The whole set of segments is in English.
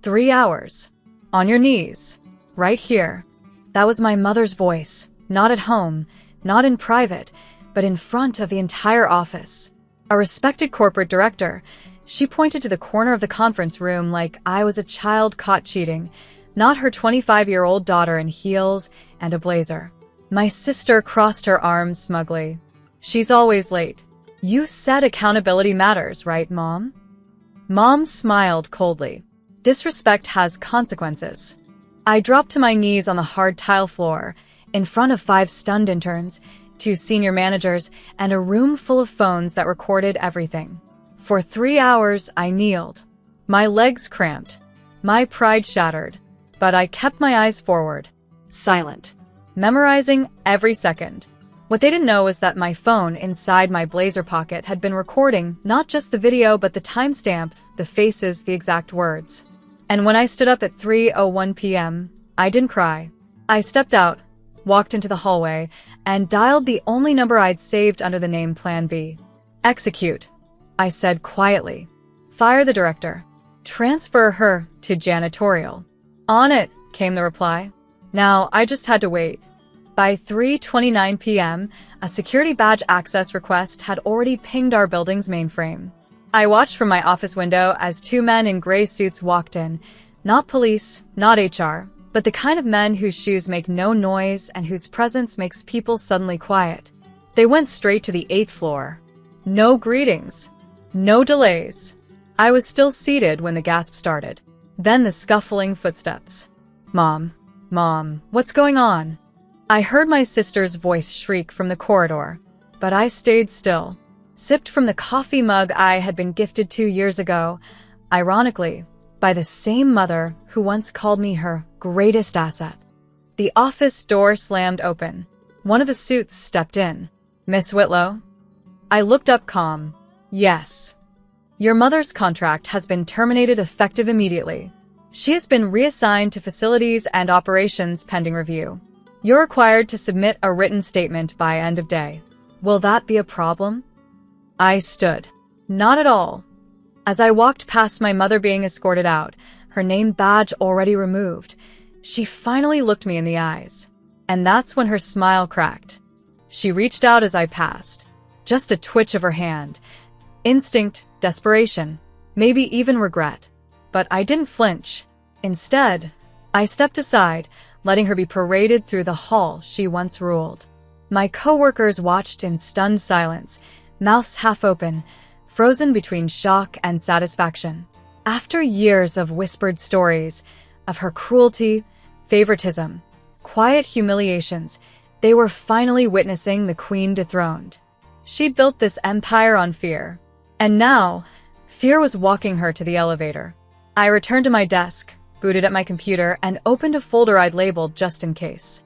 3 hours. On your knees. Right here. That was my mother's voice, not at home, not in private, but in front of the entire office. A respected corporate director. She pointed to the corner of the conference room like I was a child caught cheating, not her 25-year-old daughter in heels and a blazer. My sister crossed her arms smugly. She's always late. You said accountability matters, right, Mom? Mom smiled coldly. Disrespect has consequences. I dropped to my knees on the hard tile floor, in front of 5 stunned interns, 2 senior managers, and a room full of phones that recorded everything. For 3 hours, I kneeled. My legs cramped. My pride shattered. But I kept my eyes forward. Silent. Memorizing every second. What they didn't know is that my phone inside my blazer pocket had been recording not just the video but the timestamp, the faces, the exact words. And when I stood up at 3:01 p.m., I didn't cry. I stepped out, walked into the hallway, and dialed the only number I'd saved under the name Plan B. Execute, I said quietly. Fire the director. Transfer her to janitorial. On it, came the reply. Now, I just had to wait. By 3:29 p.m., a security badge access request had already pinged our building's mainframe. I watched from my office window as 2 men in gray suits walked in. Not police, not HR, but the kind of men whose shoes make no noise and whose presence makes people suddenly quiet. They went straight to the 8th floor. No greetings. No delays. I was still seated when the gasp started. Then the scuffling footsteps. Mom, what's going on? I heard my sister's voice shriek from the corridor, but I stayed still. Sipped from the coffee mug I had been gifted 2 years ago, ironically, by the same mother who once called me her greatest asset. The office door slammed open. One of the suits stepped in. Miss Whitlow? I looked up calm. Yes. Your mother's contract has been terminated effective immediately. She has been reassigned to facilities and operations pending review. You're required to submit a written statement by end of day. Will that be a problem? I stood. Not at all. As I walked past my mother being escorted out, her name badge already removed, she finally looked me in the eyes. And that's when her smile cracked. She reached out as I passed. Just a twitch of her hand. Instinct, desperation, maybe even regret. But I didn't flinch. Instead, I stepped aside, letting her be paraded through the hall she once ruled. My coworkers watched in stunned silence, mouths half open, frozen between shock and satisfaction. After years of whispered stories of her cruelty, favoritism, quiet humiliations, they were finally witnessing the queen dethroned. She'd built this empire on fear. And now, fear was walking her to the elevator. I returned to my desk, booted at my computer, and opened a folder I'd labeled just in case.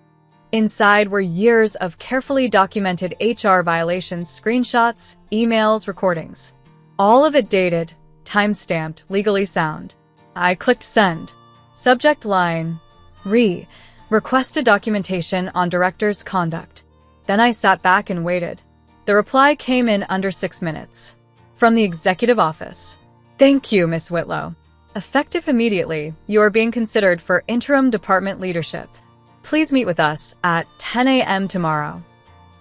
Inside were years of carefully documented HR violations, screenshots, emails, recordings. All of it dated, time-stamped, legally sound. I clicked send. Subject line, requested documentation on director's conduct. Then I sat back and waited. The reply came in under 6 minutes. From the executive office. Thank you, Miss Whitlow. Effective immediately, you are being considered for interim department leadership. Please meet with us at 10 a.m. tomorrow.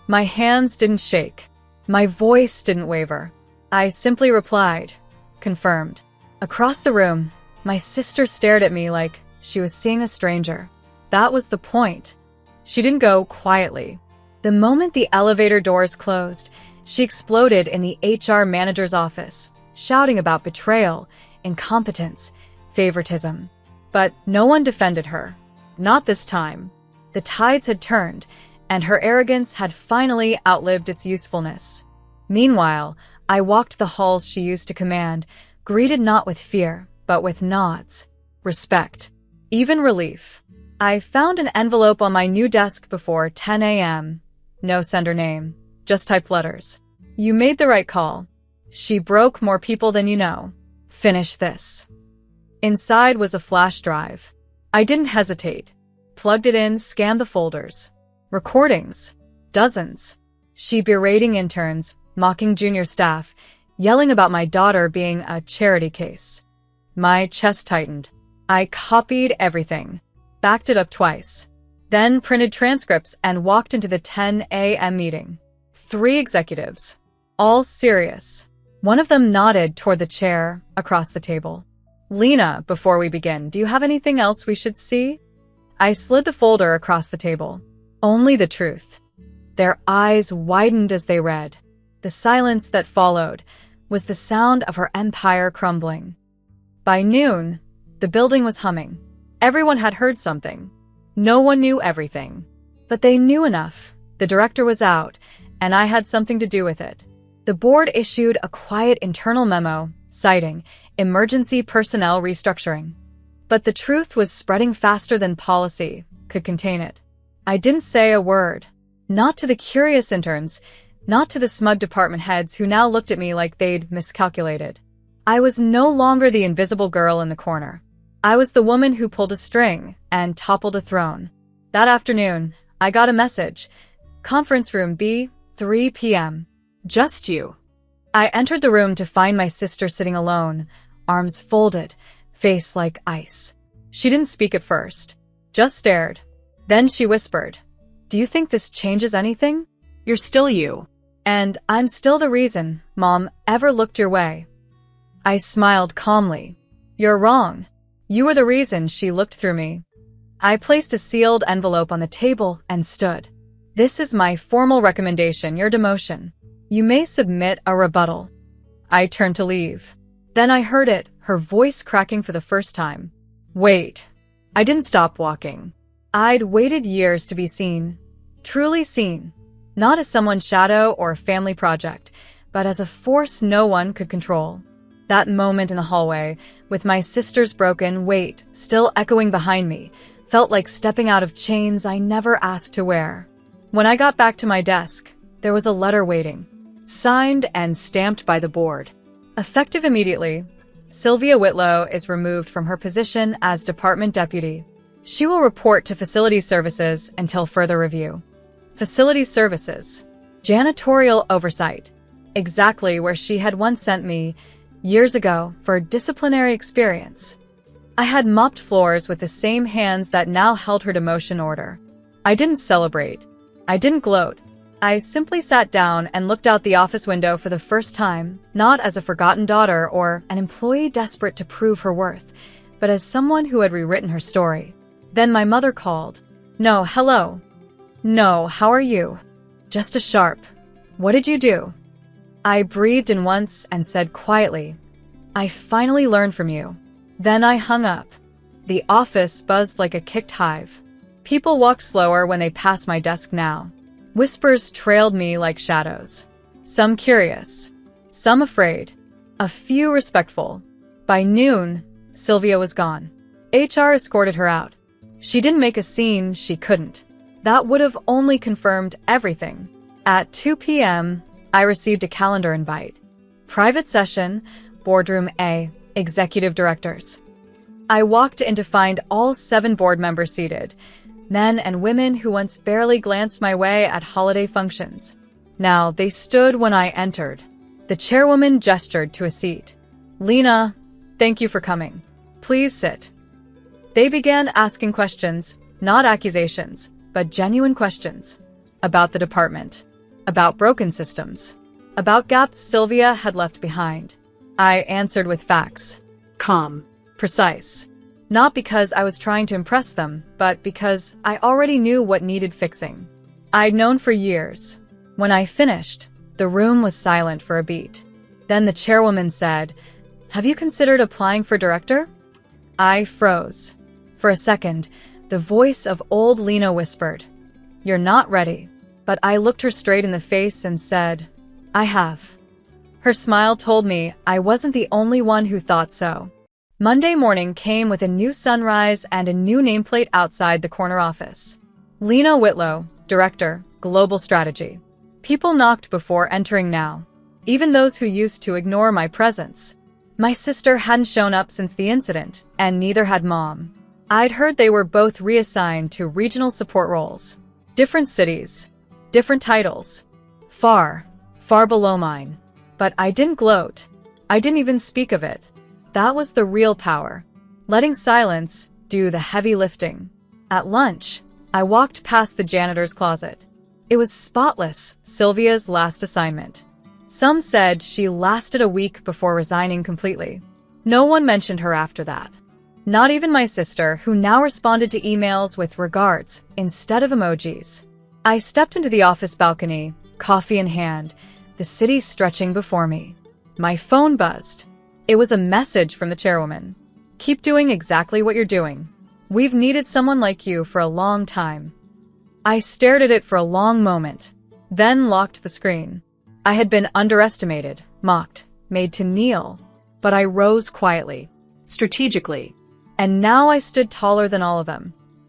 My hands didn't shake. My voice didn't waver. I simply replied, confirmed. Across the room, my sister stared at me like she was seeing a stranger. That was the point. She didn't go quietly. The moment the elevator doors closed, she exploded in the HR manager's office, shouting about betrayal, incompetence, favoritism. But no one defended her. Not this time. The tides had turned, and her arrogance had finally outlived its usefulness. Meanwhile, I walked the halls she used to command, greeted not with fear, but with nods, respect, even relief. I found an envelope on my new desk before 10 a.m. No sender name, just typed letters. You made the right call. She broke more people than you know. Finish this. Inside was a flash drive. I didn't hesitate. Plugged it in, scanned the folders. Recordings. Dozens. She berating interns, mocking junior staff, yelling about my daughter being a charity case. My chest tightened. I copied everything, backed it up twice, then printed transcripts and walked into the 10 a.m. meeting. 3 executives, all serious. One of them nodded toward the chair across the table. Lena, before we begin, do you have anything else we should see? I slid the folder across the table. Only the truth. Their eyes widened as they read. The silence that followed was the sound of her empire crumbling. By noon, the building was humming. Everyone had heard something. No one knew everything. But they knew enough. The director was out, and I had something to do with it. The board issued a quiet internal memo citing emergency personnel restructuring. But the truth was spreading faster than policy could contain it. I didn't say a word. Not to the curious interns, not to the smug department heads who now looked at me like they'd miscalculated. I was no longer the invisible girl in the corner. I was the woman who pulled a string and toppled a throne. That afternoon, I got a message. Conference room B, 3 p.m. Just you. I entered the room to find my sister sitting alone, arms folded, face like ice. She didn't speak at first, just stared. Then she whispered, "Do you think this changes anything? You're still you. And I'm still the reason Mom ever looked your way." I smiled calmly. "You're wrong. You were the reason she looked through me." I placed a sealed envelope on the table and stood. "This is my formal recommendation, your demotion. You may submit a rebuttal." I turned to leave. Then I heard it, her voice cracking for the first time. "Wait." I didn't stop walking. I'd waited years to be seen. Truly seen. Not as someone's shadow or a family project, but as a force no one could control. That moment in the hallway, with my sister's broken weight still echoing behind me, felt like stepping out of chains I never asked to wear. When I got back to my desk, there was a letter waiting, signed and stamped by the board. Effective immediately, Sylvia Whitlow is removed from her position as department deputy. She will report to facilities services until further review. Facilities services. Janitorial oversight. Exactly where she had once sent me years ago for disciplinary experience. I had mopped floors with the same hands that now held her demotion order. I didn't celebrate. I didn't gloat. I simply sat down and looked out the office window for the first time, not as a forgotten daughter or an employee desperate to prove her worth, but as someone who had rewritten her story. Then my mother called. "No, hello. No, how are you?" Just a sharp, "What did you do?" I breathed in once and said quietly, "I finally learned from you." Then I hung up. The office buzzed like a kicked hive. People walked slower when they passed my desk now. Whispers trailed me like shadows. Some curious, some afraid, a few respectful. By noon, Sylvia was gone. HR escorted her out. She didn't make a scene, she couldn't. That would have only confirmed everything. At 2 p.m., I received a calendar invite. Private session, boardroom A, executive directors. I walked in to find all 7 board members seated, men and women who once barely glanced my way at holiday functions. Now they stood when I entered. The chairwoman gestured to a seat. "Lena, thank you for coming. Please sit." They began asking questions, not accusations, but genuine questions. About the department. About broken systems. About gaps Sylvia had left behind. I answered with facts. Calm. Precise. Not because I was trying to impress them, but because I already knew what needed fixing. I'd known for years. When I finished, the room was silent for a beat. Then the chairwoman said, "Have you considered applying for director?" I froze. For a second, the voice of old Lena whispered, "You're not ready." But I looked her straight in the face and said, "I have." Her smile told me I wasn't the only one who thought so. Monday morning came with a new sunrise and a new nameplate outside the corner office. Lena Whitlow, Director, Global Strategy. People knocked before entering now, even those who used to ignore my presence. My sister hadn't shown up since the incident, and neither had Mom. I'd heard they were both reassigned to regional support roles. Different cities, different titles. Far, far below mine. But I didn't gloat. I didn't even speak of it. That was the real power. letting silence do the heavy lifting. At lunch, I walked past the janitor's closet. It was spotless, Sylvia's last assignment. Some said she lasted a week before resigning completely. No one mentioned her after that. Not even my sister, who now responded to emails with regards instead of emojis. I stepped into the office balcony, coffee in hand, the city stretching before me. My phone buzzed. It was a message from the chairwoman. Keep doing exactly what you're doing. We've needed someone like you for a long time. I stared at it for a long moment, then locked the screen. I had been underestimated, mocked, made to kneel, but I rose quietly, strategically, and now I stood taller than all of them.